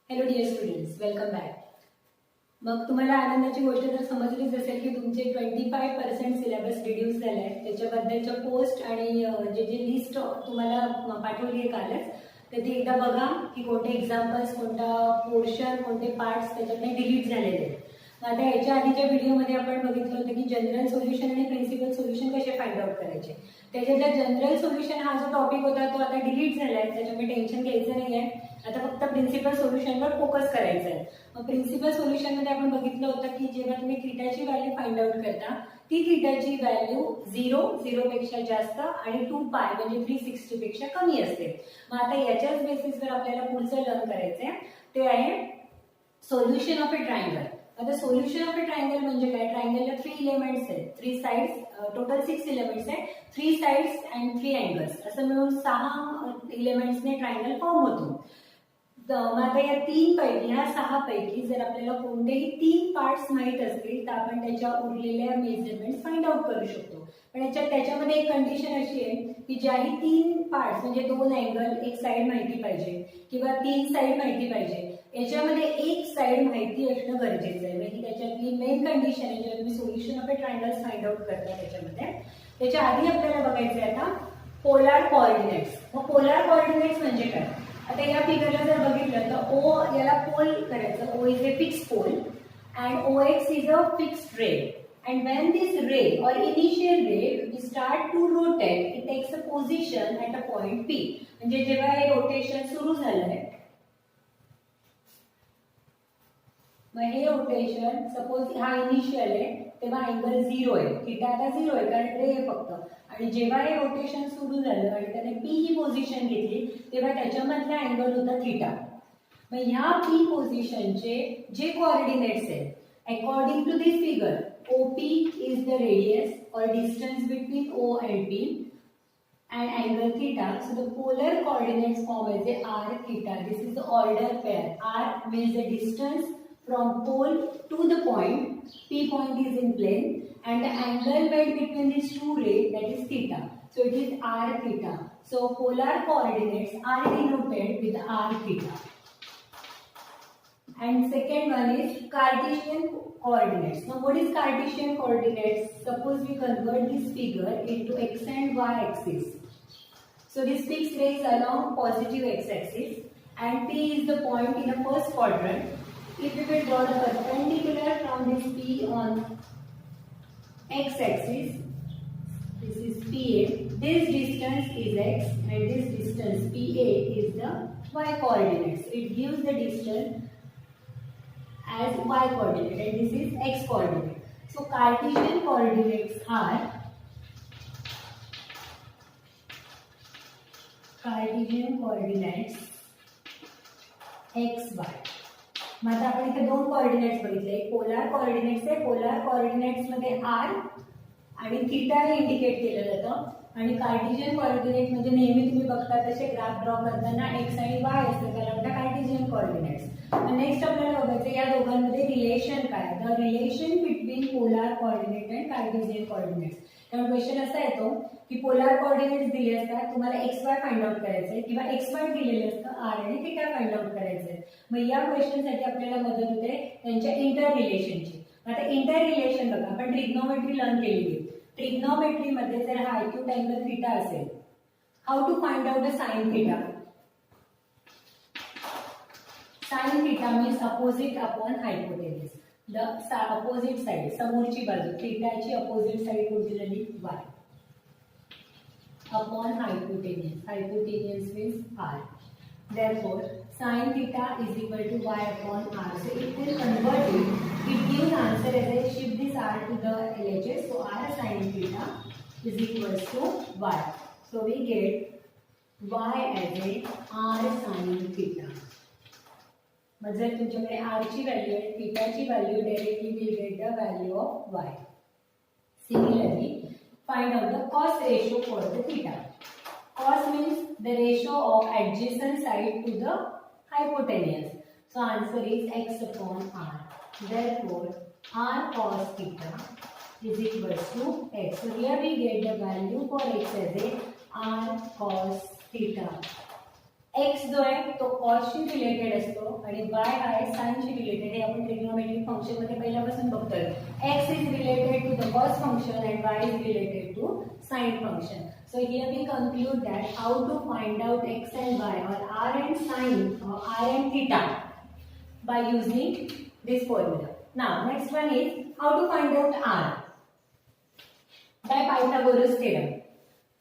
Hello dear students, welcome back. मग तुम्हाला आनंदाची गोष्ट तर समजलीच असेल की तुमचे 25% सिलेबस रिड्यूस झाला आहे. त्याच्याबद्दलच्या पोस्ट आणि जे लिस्ट तुम्हाला पाठवली आहे कालच, तर ती एकदा बघा की कोणते एक्झाम्पल्स, कोणता पोर्शन, कोणते पार्ट्स त्याच्यातले डिलीट झालेले आहेत. आता याच्या आधीच्या व्हिडिओमध्ये आपण बघितलं होतं की जनरल सोल्युशन आणि प्रिन्सिपल सोल्युशन कसे फाइंड आउट करायचे. त्याच्यात जनरल सोल्युशन हा जो टॉपिक होता तो आता डिलीट झाला आहे, त्याच्यामुळे टेन्शन घ्यायचं नाही आहे. आता फक्त प्रिन्सिपल सोल्युशनवर फोकस करायचा आहे. मग प्रिन्सिपल सोल्युशनमध्ये आपण बघितलं होतं की जेव्हा तुम्ही थीटाची व्हॅल्यू फाइंड आउट करता, ती थीटाची व्हॅल्यू 0 पेक्षा जास्त आणि 2π म्हणजे 360 पेक्षा कमी असते. मग आता याच्याच बेसिसवर आपल्याला पुढचं लर्न करायचं आहे, ते आहे सोल्युशन ऑफ अ ट्रायंगल. आता सोल्युशन ऑफ अ ट्रायंगल म्हणजे काय? ट्रायंगलला 3 एलिमेंट्स आहेत, 3 साइड्स, टोटल 6 एलिमेंट्स आहेत, 3 साइड्स अँड 3 अँगल्स, असं मिळून 6 एलिमेंट्सने ट्रायंगल फॉर्म होतो. मग आता या 3 पैकी, ह्या 6 पैकी जर आपल्याला कोणतेही 3 पार्ट्स माहित असतील तर आपण त्याच्या उरलेल्या मेजरमेंट्स फाइंड आउट करू शकतो. पण त्याच्यामध्ये एक कंडिशन अशी आहे की ज्याही 3 पार्ट्स म्हणजे 2 अँगल, एक साइड माहिती पाहिजे किंवा 3 साइड माहिती पाहिजे, याच्यामध्ये एक साइड माहिती असणं गरजेचं आहे. म्हणजे त्याच्यातली मेन कंडिशन आहे जेव्हा तुम्ही solution of a triangles find out करता त्याच्यामध्ये. त्याच्या आधी आपल्याला बघायचं आहे आता पोलार कोऑर्डिनेट्स. मग पोलार कोऑर्डिनेट्स म्हणजे काय? आता या फिगरला जर बघितलं तर ओ याला पोल करायचं. O is a fix pole and OX is a fixed ray. And when this ray or initial ray we start to rotate, it takes a position at a point P. म्हणजे जेव्हा हे rotation सुरू झालंय, मग हे rotation suppose हा initial आहे तेव्हा angle 0 आहे, theta आता 0 आहे कारण रे आहे फक्त. आणि जेव्हा हे रोटेशन सुरू झालं आणि त्याने P ही पोझिशन घेतली तेव्हा त्याच्यामधला अँगल होता थीटा. मग ह्या P पोझिशनचे जे कोऑर्डिनेट्स आहेत according to this figure, OP is the radius or distance between O and P and angle theta. So the polar coordinates form as a r theta. This is the order pair. R means the distance from pole to the point. P point is in plane and the angle made between these two rays, that is theta. So it is r theta. So polar coordinates are denoted with r theta. And second one is Cartesian coordinates. Now what is Cartesian coordinates? Suppose we convert this figure into x and y axis. So this fixed ray is along positive x axis and P is the point in the first quadrant. If we will draw the perpendicular from this P on x axis, this is PA. This distance is x and this distance PA is the y coordinates. It gives the distance as y coordinate and this is x coordinate. So Cartesian coordinates are x y. मग आता आपण इथे दोन coordinates बघितले, एक polar coordinates आहे. Polar coordinates मध्ये r आणि theta हे indicate केलं जातं. आणि कार्टेशियन कोऑर्डिनेट म्हणजे नेहमी तुम्ही बघता तसे ग्राफ ड्रॉ करताना x आणि y असतं, त्याला म्हणतात कार्टेशियन कोऑर्डिनेट्स. नेक्स्ट आपल्याला बघायचं या दोघांमध्ये रिलेशन काय, the relation between polar coordinate and Cartesian coordinates. त्यामुळे क्वेश्चन असा येतो की पोलार कोऑर्डिनेट्स दिले असतात, तुम्हाला XY फाइंड आउट करायचं आहे किंवा XY दिलेले असतं, R आणि थीटा फाइंड आउट करायचं आहे. मग या क्वेश्चनसाठी आपल्याला मदत होते त्यांच्या इंटर रिलेशनची. आता इंटर रिलेशन बघा, आपण ट्रिग्नोमेट्री लर्न केलेली. ट्रिग्नोमेट्री मध्ये जर हा acute अँगल थीटा असेल, how to find out the sine theta? Sine theta means opposite upon hypotenuse. The opposite side, समोरची बाजू, थीटाची अपोजिट साइड कोणती झाली? y upon hypotenuse. Hypotenuse means r. Therefore sin theta is equal to y upon r. So if we convert it, it gives answer as I shift this r to the LHS. So r sin theta is equal to y. So we get y as a r sin theta. मग जर तुमच्याकडे r ची value आहे, थीटाची value, directly will get the value of y. Similarly, find out the cos ratio for the theta. Cos means the ratio of adjacent side to the hypotenuse. So answer is x upon r. Therefore r cos theta is equal to x. So here we get the value for x as a r cos theta. X जो आहे तो कॉसशी related असतो आणि वाय हा आहे साइनशी related. हे आपण trigonometric function मध्ये पहिल्यापासून बघतोय. X is related to the cos function and Y is related to sine function. So here we conclude that how to find out x and y or r and sine or r and theta by using this formula. Now next one is how to find out r by Pythagoras theorem.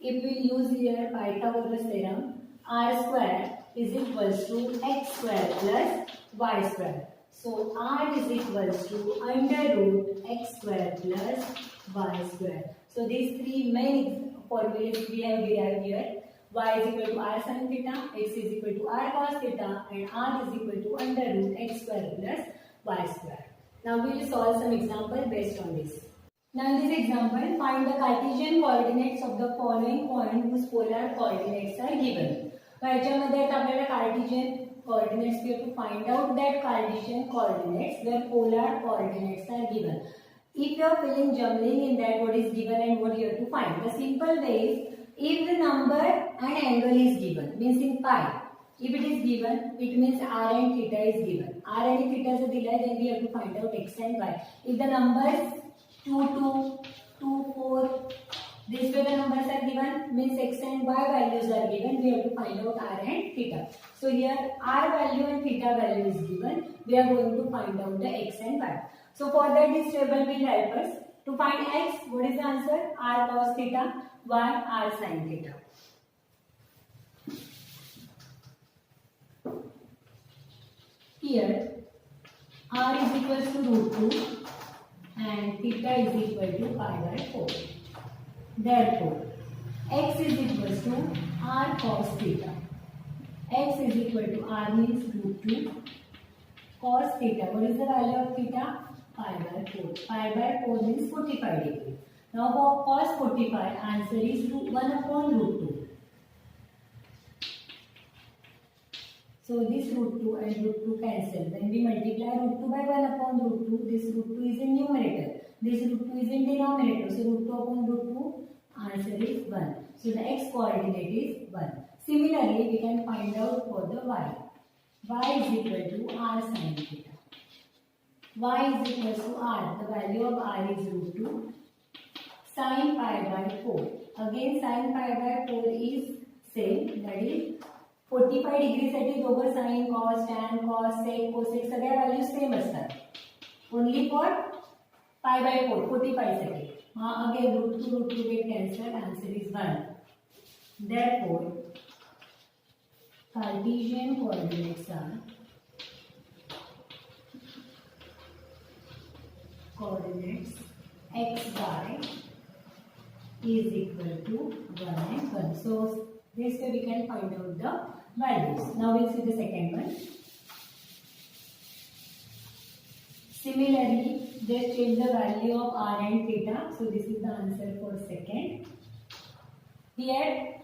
If we use here Pythagoras theorem, r square is equals to x square plus y square. So r is equals to under root x square plus y square. So these three main formulas we have derived here. Y is equal to r sin theta, x is equal to r cos theta, and r is equal to under root x square plus y square. Now we will solve some example based on this. Now in this example, find the Cartesian coordinates of the following point whose polar coordinates are given. याच्यामध्ये आता आपल्याला Cartesian coordinates, we have to find out that Cartesian coordinates where polar coordinates are given. If you are feeling jumbling in that what is given and what you have to find, the simple way is if the number and angle is given, means in pi, if it is given, it means r and theta is given. R and theta is given, then we have to find out x and y. If the numbers 2, 2, 2, 4, this way the numbers are given, means x and y values are given, we have to find out r and theta. So here r value and theta value is given, we are going to find out the x and y. So for that this table will help us to find x. What is the answer? R cos theta, y r sin theta. Here r is equals to root 2 and theta is equal to pi by 4. Therefore x is equals to r cos theta. X is equal to r means root 2 cos theta. What is the value of theta? Pi by 4. Pi by 4 means 45 degree. Now for cos 45, answer is 1 upon root 2. So this root 2 and root 2 cancel. When we multiply root 2 by 1 upon root 2, this root 2 is in numerator. This root 2 is in denominator. So root 2 upon root 2, answer is 1. So the x coordinate is 1. Similarly, we can find out for the y. Y is equal to r sin theta. Y is equal to r. The value of r is root 2 sin pi by 4. Again sin pi by 4 is same, that is 45 degree साठी दोघं sin, cos, tan, cos, sec, cosec सगळ्या value same असतात. Only for pi by 4 45 साठी. Again root 2 get cancelled, answer is 1. Therefore Cartesian coordinates are coordinates x, y is equal to 1 and 1. So this way we can find out the values. Now we'll see the second one. Similarly, just change the value of r and theta. So this is the answer for second. Here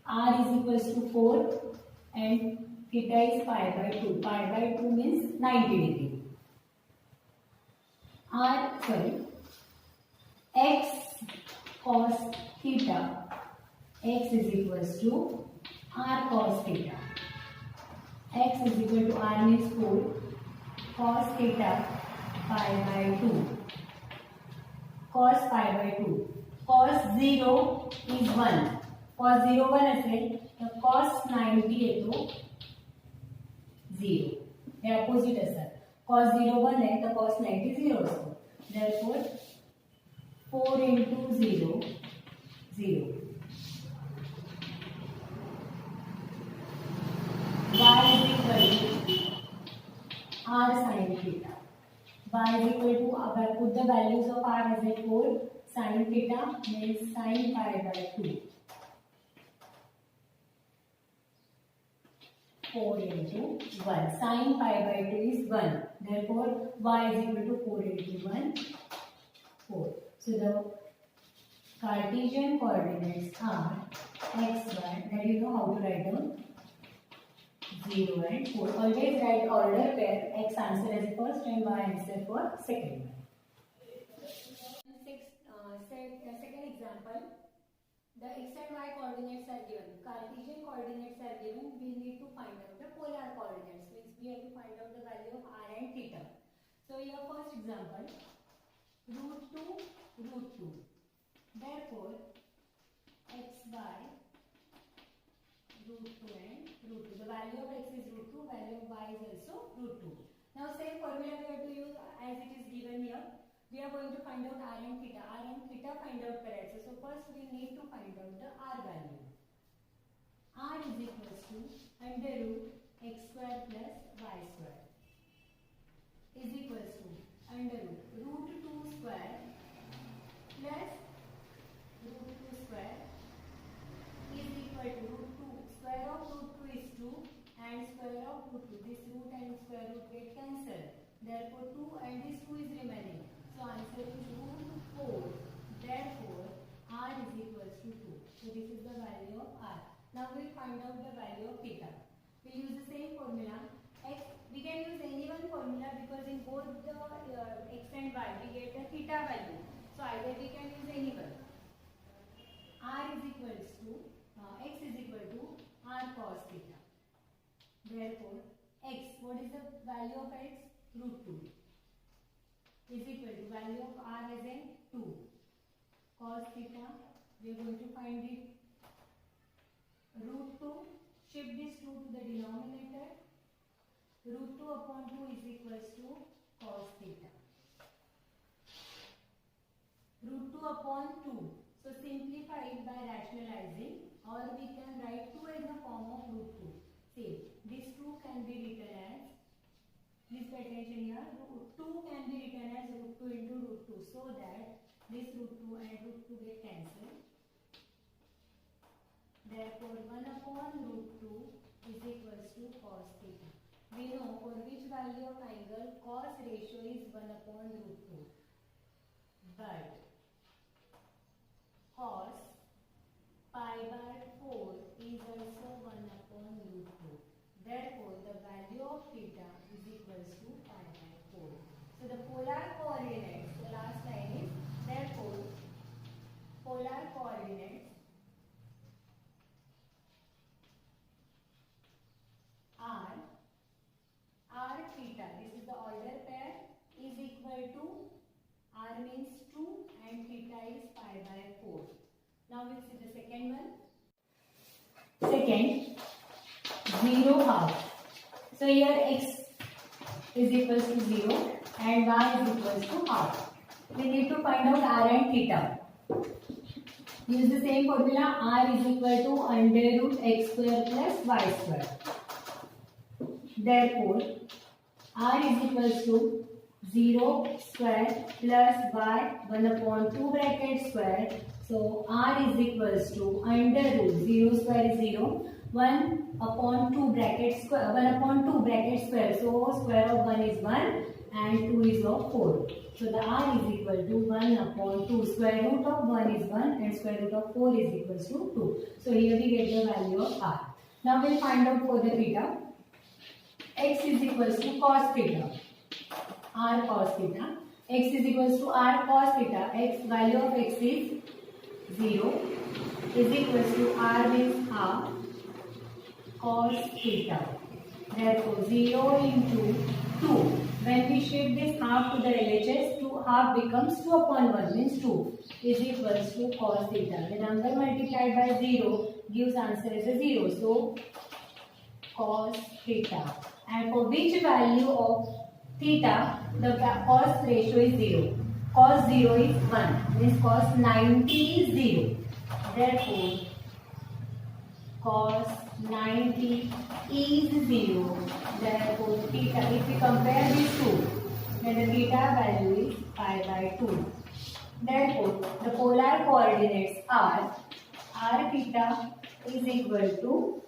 r is equals to 4 and theta is pi by 2. Pi by 2 means 90 degree. X cos theta, x is equals to r cos theta. X is equal to r means 4, cos theta pi by 2. Cos pi by 2. Cos 0 is 1. Cos 0 1 असेल तर cos 90 येतो 0. हे opposite असतात. cos 0 1 आहे तर cos 90 0 असतो. Therefore 4 into 0 0. Y is equal to r sin theta. Y is equal to, put the values of r as a 4, sin theta means sin pi by 2. 4 into 1. Sin pi by 2 is 1. Therefore, y is equal to 4 into 1, 4. So the Cartesian coordinates are x, y, that you know how to write down 0 and 4. Always write order where x answer as first and y answer for second. Second example, The x and y coordinates are given. Cartesian coordinates are given. We need to find out the polar coordinates. Means we have to find out the value of r and theta. So your first example, root 2. Therefore, x by root 2 and root 2. The value of x is root 2. Value of y is also root 2. Now same formula we have to use as it is given here. We are going to find out r and theta. R and theta find out करायचं. So first we need to find out the r value. R is equals to under root x square plus y square is equals to under root 2 square plus root 2 square is equal to root 2. Square of root 2 is 2 and square of root 2. This root and square root get cancelled. Therefore 2 and this 2 is remaining. So answer is root 4. Therefore r is equals to 2. So this is the value of r. Now we find out the value of theta. We use the same formula. We can use any one formula because in both the x and y we get the theta value. So either we can use any one. R is equals to x is equal to r cos theta. Therefore x, what is the value of x? Root 2 is equal to value of r as in 2 cos theta. We are going to find it root 2. Shift this 2 to the denominator. Root 2 upon 2 is equals to cos theta. Root 2 upon 2. So simplify it by rationalizing, or we can write 2 in the form of root 2. See, this 2 can be written as, please pay attention here, root 2 can be written as root 2 into root 2, so that this root 2 and root 2 get cancelled. Therefore 1 upon root 2 is equals to cos theta. We know for which value of angle cos ratio is 1 upon root 2. But cos pi by 4 is also 1 upon root 2. Therefore, the value of theta is equals to pi by 4. So the polar coordinates, the last line is, therefore, polar coordinates are r theta, this is the order pair, is equal to r means 2 and theta is pi by 4. Now we'll see the second one. Second, 0 half. So here x is equals to 0 and y is equals to half. We need to find out r and theta. Use the same formula. R is equal to under root x square plus y square. Therefore, r is equals to 0 square plus y 1 upon 2 bracket square. So r is equals to under root 0 square is 0, 1 upon 2 bracket square, 1 upon 2 bracket square. So square of 1 is 1 and 2 is of 4. So the r is equal to 1 upon 2. Square root of 1 is 1 and square root of 4 is equals to 2. So here we get the value of r. Now we'll find out for the theta. X is equals to cos theta. R cos theta. X is equals to r cos theta. X, value of x is 0 is equals to r means half cos theta. Therefore 0 into 2. When we shift this half to the LHS, 2 half becomes 2 upon 1 means 2 is equals to cos theta. The number multiplied by 0 gives answer as a 0. So cos theta. And for which value of theta the cos ratio is 0? Cos 0 is 1, means cos 90 is 0. Therefore, cos 90 is 0. Therefore, theta, if we compare these two, then the theta value is pi by 2. Therefore, the polar coordinates are r theta is equal to,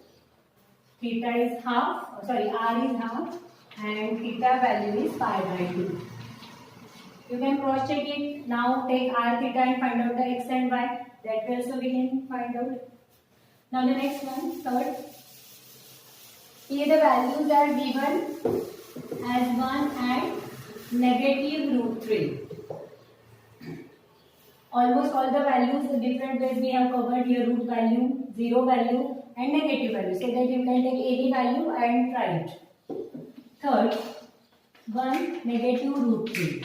theta is half, sorry, r is half and theta value is pi by 2. You can cross check it. Now take r theta and find out the x and y. That also we can find out. Now the next one, third. Here the values are given as 1 and negative root 3. almost all the values in different ways we have covered here: root value, zero value, and negative value, so that you can take any value and try it. Third, 1 negative root 3.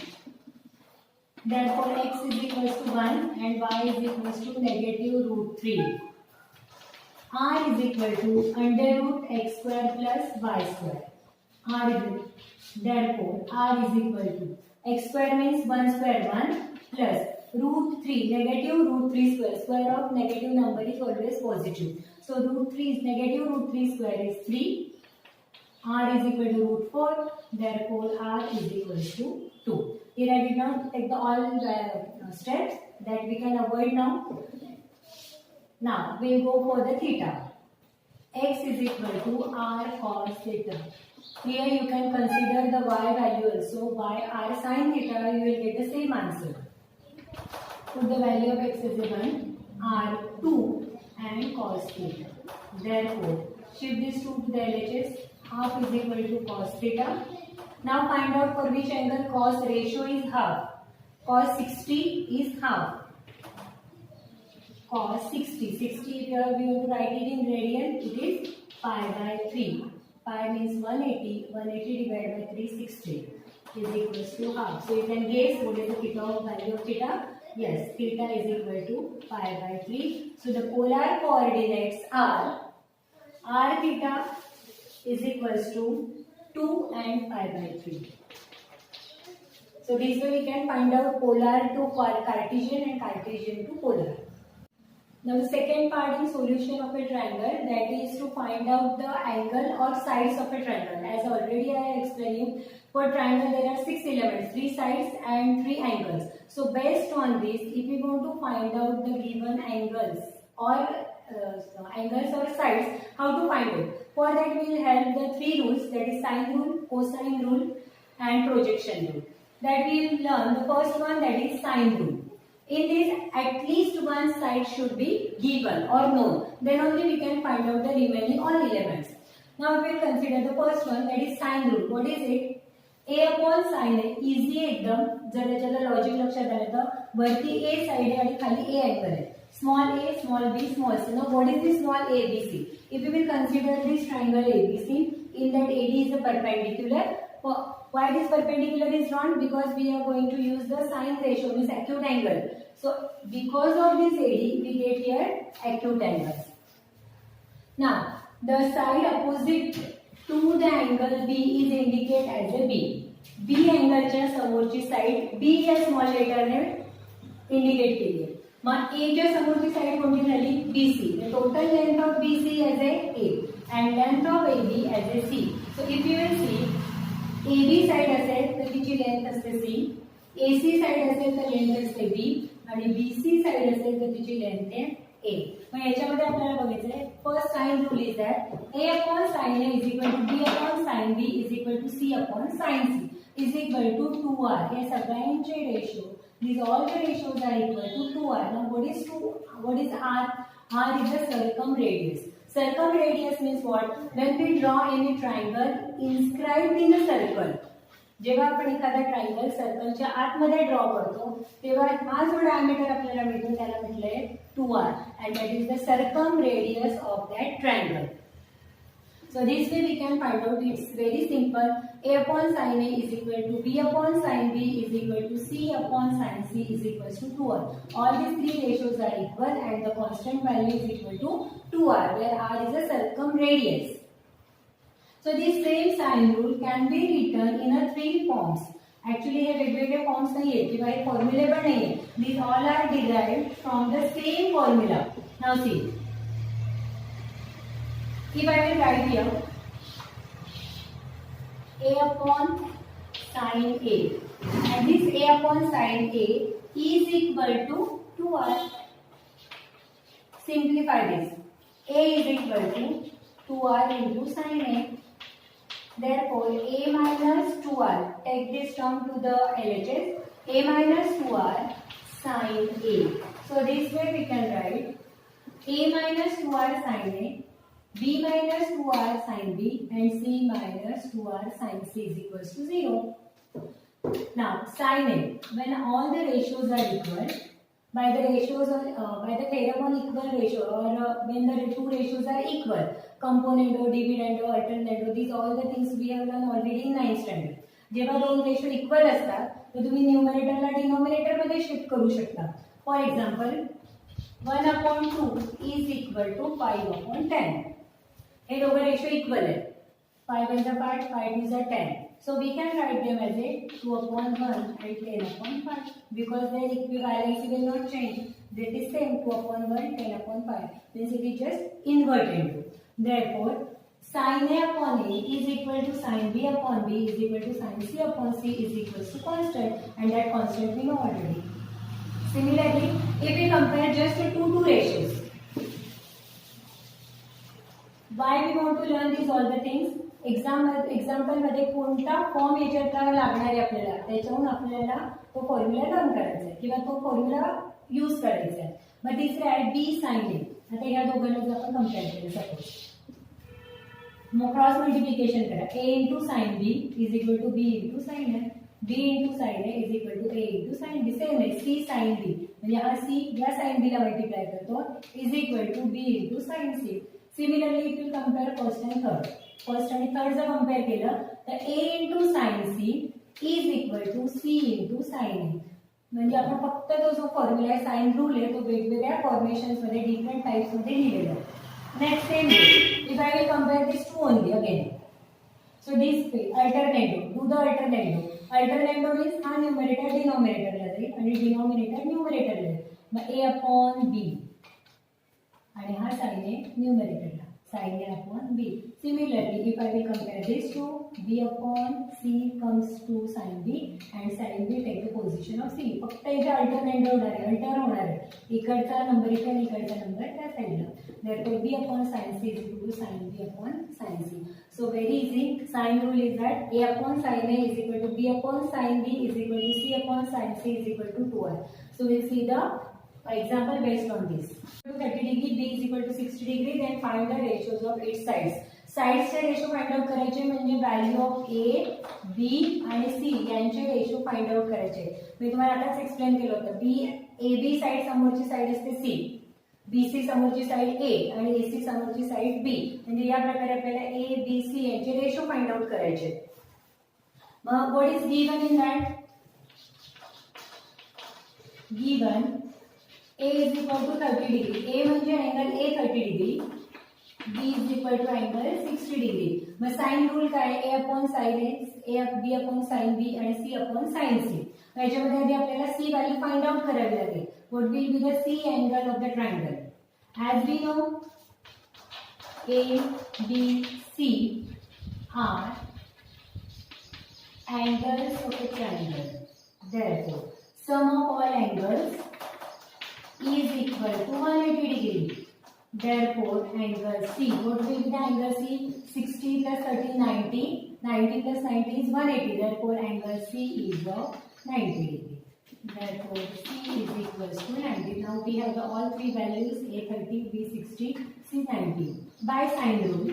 Therefore, x is equals to 1 and y is equals to negative root 3. R is equal to under root x square plus y square. Therefore, R is equal to x square means 1 square 1 plus root 3, negative root 3 square. Square of negative number is always positive. So root 3 is negative root 3 square is 3. R is equal to root 4. Therefore, R is equal to 2. Here I did not take the all steps that we can avoid now. Now we will go for the theta. X is equal to R cos theta. Here you can consider the y value also. By R sin theta, you will get the same answer. Put the value of x as a 1, R 2 and cos theta. Therefore, shift this 2 to the LHS. Half is equal to cos theta. Now find out for which angle cos ratio is half. Cos 60 is half. Cos 60. 60 if you have to write it in radian, it is pi by 3. Pi means 180. 180 divided by 360 is equals to half. So you can guess what is the theta value of theta. Yes, theta is equal to pi by 3. So the polar coordinates are r theta is equals to 2 and pi by 3. So this way we can find out polar to Cartesian and Cartesian to polar. Now the second part in solution of a triangle, that is to find out the angle or sides of a triangle. As already I explained you, for triangle there are 6 elements, 3 sides and 3 angles. So based on this, if we want to find out the given angles or sides, how to find it? For that we will have the 3 rules, that is sine rule, cosine rule and projection rule. That we will learn the first one, that is sine rule. In this, at least one side should be given or known. Then only we can find out the remaining all elements. Now we will consider the first one, that is sine rule. What is it? A upon sin A. Easy एकदम. जर त्याच्याला logic लक्षात आलं तर वरती A side आहे आणि खाली A angle आहे. Small a, small b, small c. Now what is this small ABC? If we will consider this triangle ABC, in that AD is a perpendicular. Why this perpendicular is drawn? Because we are going to use the sine ratio, means acute angle. So because of this AD, we get here acute angles. Now the side opposite to the angle B is indicated as a B. B angle च्या समोरची side B या small letter ने indicate केली आहे. मग A च्या समोरची side कोणती झाली? BC. The total length of BC as a and length of AB as a C. So if you will see, AB side असेल तर तिची लेंथ असते C, AC साइड असेल तर लेंथ असते B आणि BC साइड असेल तर तिची लेंथ आहे A. मग याच्यामध्ये आपल्याला बघायचं आहे first sine rule is that A upon sin A is equal to B upon sin B is equal to C upon sin C is equal to 2R. हे सगळ्यांचे ratio, these all the ratios are equal to 2R. Now what is R? R is the circumradius. Circumradius means what? When we draw any triangle inscribed in a circle. जेव्हा आपण एखादा triangle सर्कलच्या आतमध्ये draw करतो तेव्हा हा जो diameter आपल्याला मिळतो त्याला म्हटलंय 2R and that is the circumradius of that triangle. So this way we can find out, it's very simple. A upon sin A is equal to B upon sin B is equal to C upon sin C is equal to 2R. All these three ratios are equal and the constant value is equal to 2R, where R is a circumradius. So this same sine rule can be written in a 3 forms. Actually हे वेगवेगळे forms नाहीये किंवा हे फॉर्म्युले पण नाहीये. These all are derived from the same formula. Now see, if I will write here A upon sin A, and this A upon sin A is equal to 2R. Simplify this. A is equal to 2R into sin A. Therefore, A minus 2R, take this term to the LHS, A minus 2R sin A. So this way we can write A minus 2R sin A, B minus 2R sin B and C minus 2R sin C is equals to 0. Now sin A, when all the ratios are equal, by the ratios or by the theorem on equal ratio, or when the two ratios are equal, componendo, dividendo, alternando, these all the things we have done already in 9th standard. जेव्हा दोन ratio equal असतात तर तुम्ही न्यूमरेटरला denominator मध्ये shift करू शकता. For example 1/2 is equal to 5/10. हे दोघं रेशो इक्वल आहेत. 5 is a 5, 5 is a 10. So we can write them as a 2/1 and 10/5 because their equivalency will not change. That is same 2/1, 10/5. Means it is just inverted. Therefore, sin A upon A is equal to sin B upon B is equal to sin C upon C is equal to constant, and that constant we know already. Similarly, if we compare just the two ratios, why we want to learn these all the things? Example मध्ये कोणता form याच्यात लागणार आहे आपल्याला, त्याच्यावरून आपल्याला तो formula learn करायचा आहे किंवा तो फॉर्म्युला यूज करायचा आहे. मग तिसरे आहे बी साइन ए. आता या दोघांना जर आपण कम्पेअर केलं सपोज, मग क्रॉस मल्टिप्लिकेशन करा. A into sine B is equal to B into sine A, B into sine A is equal to A into sine B. Same आहे सी साइन बी, म्हणजे हा सी या sine B ला multiply करतो is equal to B into sine C. Similarly if you compare first and third, first आणि third जर compare केलं तर A into sine C is equal to C into sine ए. म्हणजे आपण फक्त तो जो फॉर्म्युला आहे साइन रूल आहे तो वेगवेगळ्या फॉर्मेशन्स मध्ये डिफरंट टाइप्स मध्ये लिहिलेला आहे. Next same if I will compare this to only again. So this alternative, do the alternative. Alternative means हा न्यूमरेटर डिनॉमिनेटरला जाईल आणि डिनॉमिनेटर न्यूमरेटरला जाईल. मग ए अपॉन बी आणि हा साइन ए न्यूमरेटरला, sin A upon B. Similarly, if I will compare these two, B upon C comes to sin B and sin B take the position of C. फक्त इथे alternate होणार आहे. इकडचा number इथे आणि इकडचा नंबर त्या साइडला. Therefore, B upon sin C is equal to sin B upon sin C. So very easy. Sin rule is that A upon sin A is equal to B upon sin B is equal to C upon sin C is equal to 2i. So we'll see the example based on this. 30 degree, B is equal to 60 degree, then find the ratios of its sides. Sides चे ratio find out करायचे म्हणजे value of A, B आणि सी यांचे ratio find out करायचे. मी तुम्हाला आताच explain केलं होतं. बी ए बी साइड समोरची साइड असते सी, बी सी समोरची साइड ए आणि ए सी समोरची साइड बी. म्हणजे या प्रकारे आपल्याला ए बी सी यांचे रेशो फाइंड आउट करायचे. मग what is given in that? Given A is equal to 30 degree. A म्हणजे angle A 30 degree, B is equal to angle 60 degree. मग साइन रूल काय? A upon sine A, B upon sine B आणि C upon sine C. याच्यामध्ये आधी आपल्याला C value find out करावी लागेल. What will be the C angle of the triangle? As we know A, B, C are angles of a triangle. Therefore, sum of all angles is equal to 180 degree. Therefore, angle C, what will be the angle C? 60 plus 30, 90. 90 plus 90 is 180. Therefore, angle C is of 90 degree. Therefore, C is equals to 90. Now we have the all three values: A 30, B 60, C 90. By sine rule,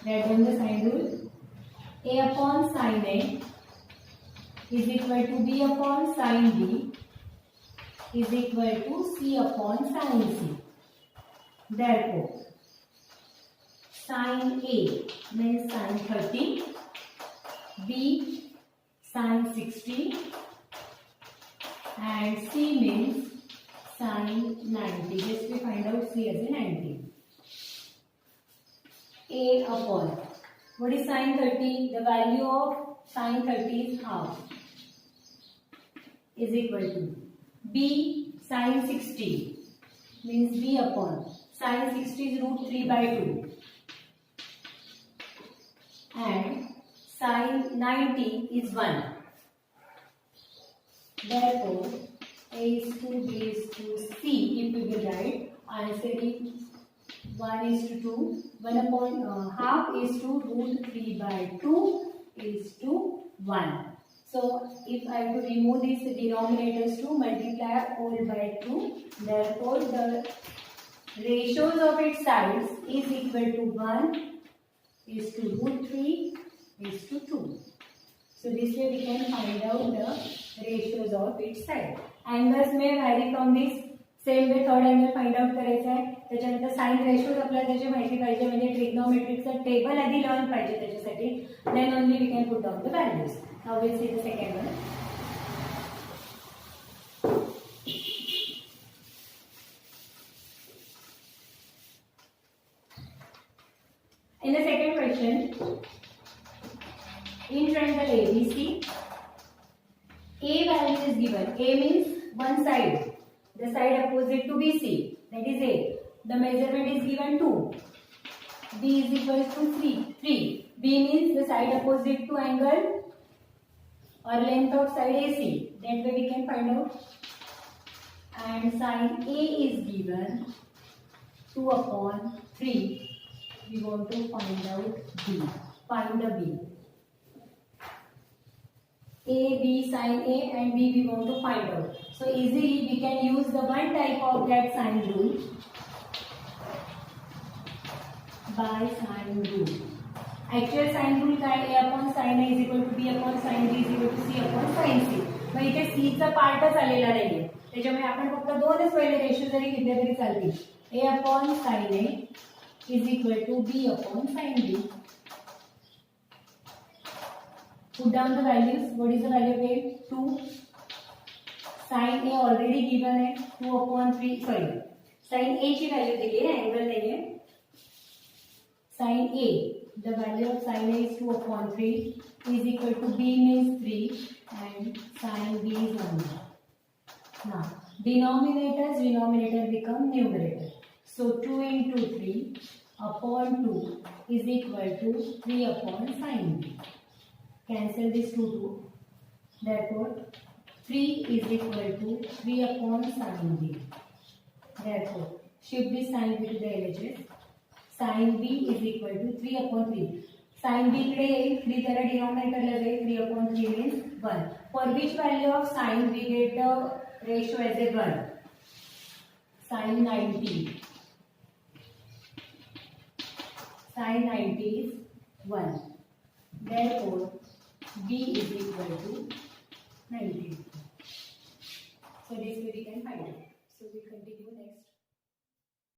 write down the sine rule. A upon sine A is equal to B upon sin B is equal to C upon sin C. Therefore, sin A means sin 30, B sin 60 and C means sin 90. Just we find out C as a 90. A upon, what is sin 30? The value of sin 30 is half, is equal to B sin 60 means B upon sin 60 is root 3 by 2 and sin 90 is 1. Therefore, A is to B is to C. If we will write, answer is 1 is to 2, 1 upon half is to root 3 by 2 is to 1. So if I have to remove these denominators to multiply all by 2, therefore the ratios of its sides is equal to 1 is to root 3 is to 2. So this way we can find out the ratios of each side. Angles may vary from this. Same way third angle find out करायचा आहे. त्याच्यानंतर sign ratios आपल्याला त्याची माहिती पाहिजे, म्हणजे ट्रिग्नोमेट्रिकचं table आधी learn पाहिजे त्याच्यासाठी. Then only we can put down the values. Now will see the second one. In the second question, in triangle ABC, A value is given. A means one side, the side opposite to BC, that is A. The measurement is given 2. B is equal to 3. B means the side opposite to angle or length of side AC. That way we can find out. And sine A is given 2/3. We want to find out B. Find the B. A, B, sine A and B we want to find out. So easily we can use the one type of that sine rule. By sine rule. Actual sine rule काय? A upon sine A is equal to B upon sine B is equal to C upon sine C. मग इथे C चा पार्टच आलेला नाहीये, त्याच्यामुळे आपण फक्त दोनच पहिले रेशो जरी घेतले तरी चालतील. A upon sine A is equal to B upon sine B. Put down the values. What is the value of A? 2. Sin A already given है 2/3. Sorry, sin A की value दिली है, angle नहीं है. Sin A, the value of sin A is 2/3 is equal to B means 3 and sin B is 1. Now denominator become numerator. So 2 into 3 upon 2 is equal to 3 upon sin B. Cancel this 2. Therefore 3 is equal to 3 upon sin B. Therefore shift this sin B to the LHS. Sin B is equal to 3/3. Sin B कडे येईल, 3 त्याला डिनॉमिनेटरला जाईल. 3/3 means 1. For which value of sin we get the ratio as a 1? Sin 90. Sin 90 is 1. Therefore B is equal to 90. So this way we can find out. So we continue next.